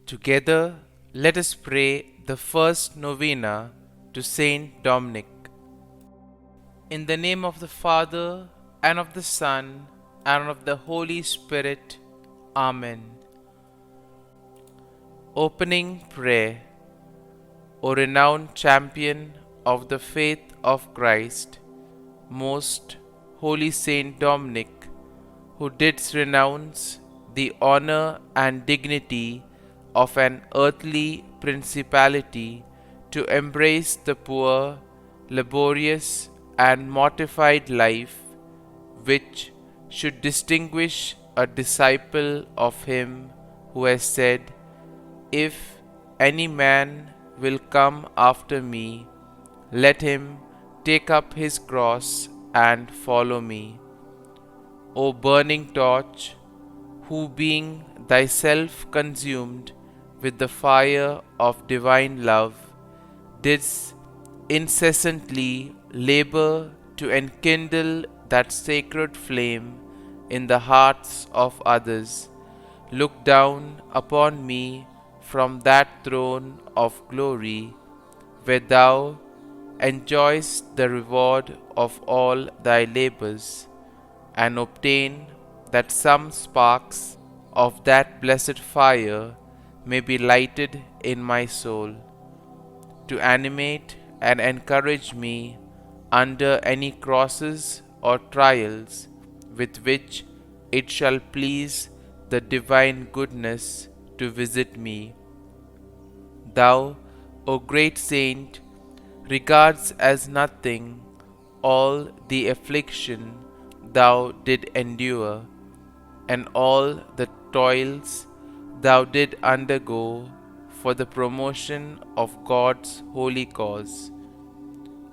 Together, let us pray the first novena to Saint Dominic. In the name of the Father, and of the Son, and of the Holy Spirit. Amen. Opening Prayer. O renowned champion of the faith of Christ, most holy Saint Dominic, who didst renounce the honor and dignity of an earthly principality to embrace the poor, laborious, and mortified life which should distinguish a disciple of him who has said, "If any man will come after me, let him take up his cross and follow me." O burning torch, who being thyself consumed with the fire of divine love, didst incessantly labor to enkindle that sacred flame in the hearts of others, look down upon me from that throne of glory, where thou enjoyest the reward of all thy labors, and obtain that some sparks of that blessed fire may be lighted in my soul, to animate and encourage me under any crosses or trials with which it shall please the divine goodness to visit me. Thou, O great saint, regards as nothing all the affliction thou did endure, and all the toils thou did undergo for the promotion of God's holy cause.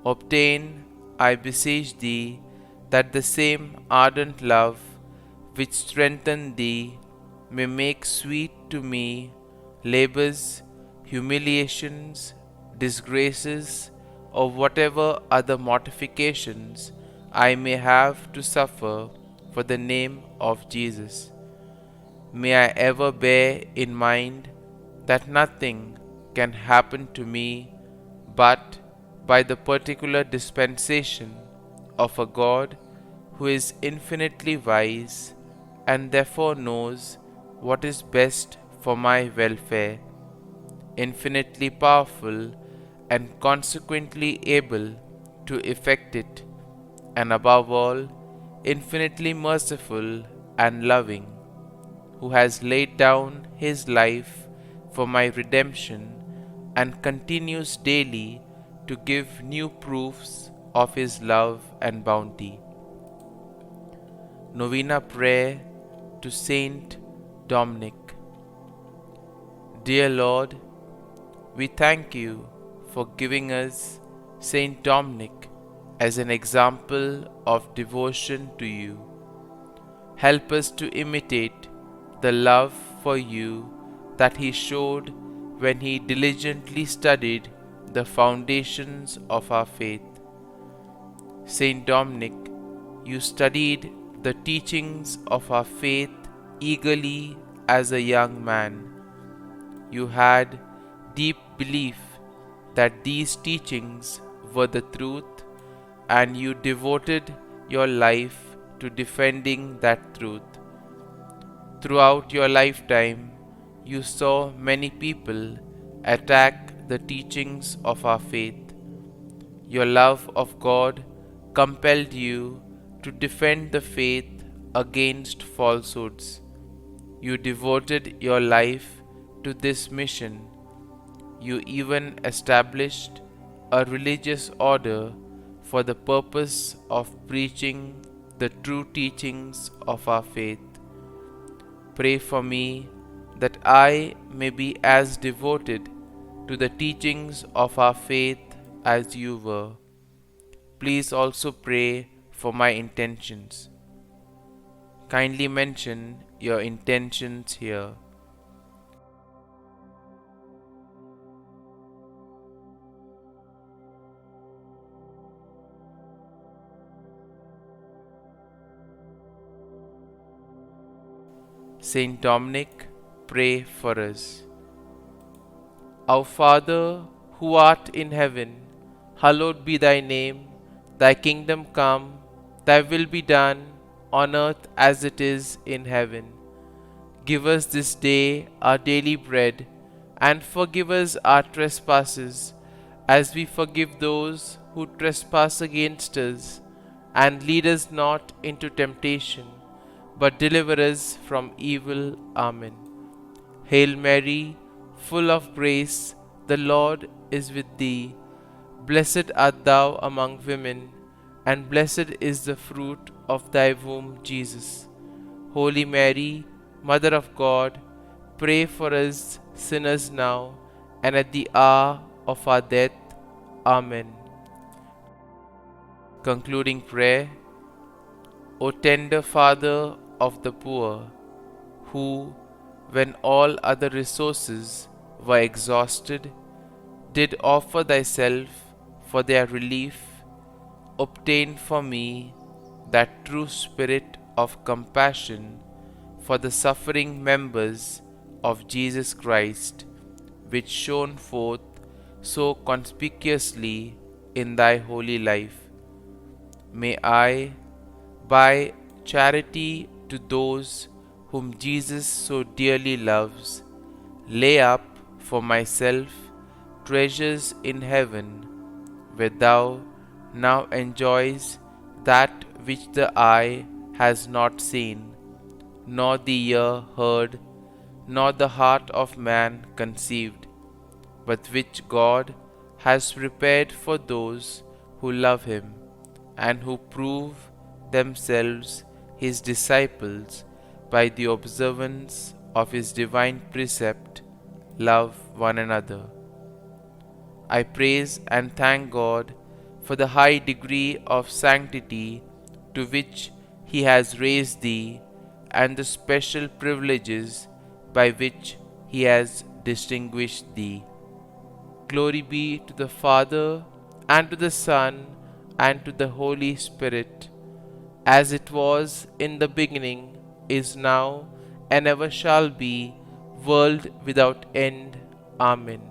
Obtain, I beseech thee, that the same ardent love which strengthened thee may make sweet to me labors, humiliations, disgraces, or whatever other mortifications I may have to suffer for the name of Jesus. May I ever bear in mind that nothing can happen to me but by the particular dispensation of a God who is infinitely wise and therefore knows what is best for my welfare, infinitely powerful and consequently able to effect it, and above all, infinitely merciful and loving, who has laid down his life for my redemption and continues daily to give new proofs of his love and bounty. Novena Prayer to Saint Dominic. Dear Lord, we thank you for giving us Saint Dominic as an example of devotion to you. Help us to imitate the love for you that he showed when he diligently studied the foundations of our faith. Saint Dominic, you studied the teachings of our faith eagerly as a young man. You had deep belief that these teachings were the truth, and you devoted your life to defending that truth. Throughout your lifetime, you saw many people attack the teachings of our faith. Your love of God compelled you to defend the faith against falsehoods. You devoted your life to this mission. You even established a religious order for the purpose of preaching the true teachings of our faith. Pray for me that I may be as devoted to the teachings of our faith as you were. Please also pray for my intentions. Kindly mention your intentions here. Saint Dominic, pray for us. Our Father, who art in heaven, hallowed be thy name. Thy kingdom come, thy will be done, on earth as it is in heaven. Give us this day our daily bread, and forgive us our trespasses, as we forgive those who trespass against us. And lead us not into temptation, but deliver us from evil. Amen. Hail Mary, full of grace, the Lord is with thee. Blessed art thou among women, and blessed is the fruit of thy womb, Jesus. Holy Mary, Mother of God, pray for us sinners now and at the hour of our death. Amen. Concluding prayer. O tender Father of the poor, who, when all other resources were exhausted, did offer thyself for their relief, obtain for me that true spirit of compassion for the suffering members of Jesus Christ, which shone forth so conspicuously in thy holy life. May I, by charity to those whom Jesus so dearly loves, lay up for myself treasures in heaven, where thou now enjoys that which the eye has not seen, nor the ear heard, nor the heart of man conceived, but which God has prepared for those who love him, and who prove themselves his disciples by the observance of his divine precept, love one another. I praise and thank God for the high degree of sanctity to which he has raised thee, and the special privileges by which he has distinguished thee. Glory be to the Father, and to the Son, and to the Holy Spirit, as it was in the beginning, is now, and ever shall be, world without end. Amen.